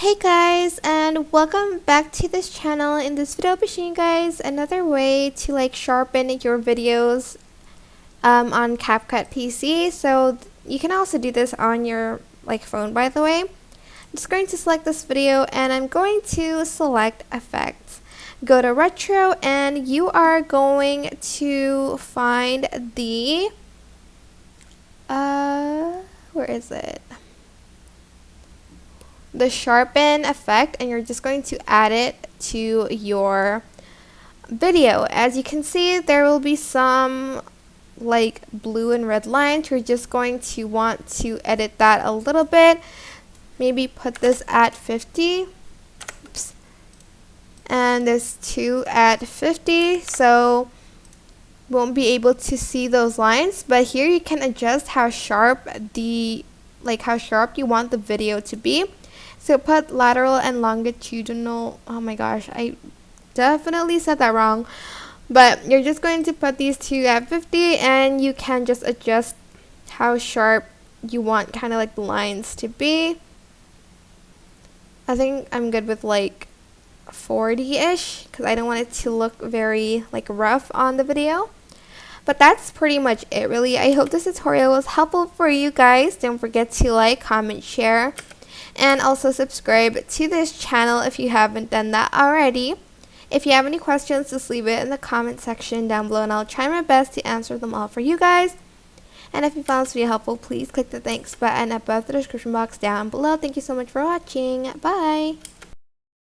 Hey guys, and welcome back to this channel. In this video I'll be showing you guys another way to sharpen your videos on CapCut PC. So you can also do this on your phone, by the way. I'm just going to select this video and I'm going to select effects. Go to retro and you are going to find the where is it? The Sharpen effect, and you're just going to add it to your video. As you can see, there will be some blue and red lines. You're just going to want to edit that a little bit. Maybe put this at 50. Oops. And this 2 at 50, so won't be able to see those lines. But here you can adjust how sharp you want the video to be. So put lateral and longitudinal. Oh my gosh, I definitely said that wrong. But you're just going to put these two at 50 and you can just adjust how sharp you want the lines to be. I think I'm good with 40-ish because I don't want it to look very rough on the video. But that's pretty much it really. I hope this tutorial was helpful for you guys. Don't forget to like, comment, share, and also subscribe to this channel if you haven't done that already. If you have any questions, just leave it in the comment section down below and I'll try my best to answer them all for you guys. And if you found this video helpful, please click the thanks button above the description box down below. Thank you so much for watching. Bye!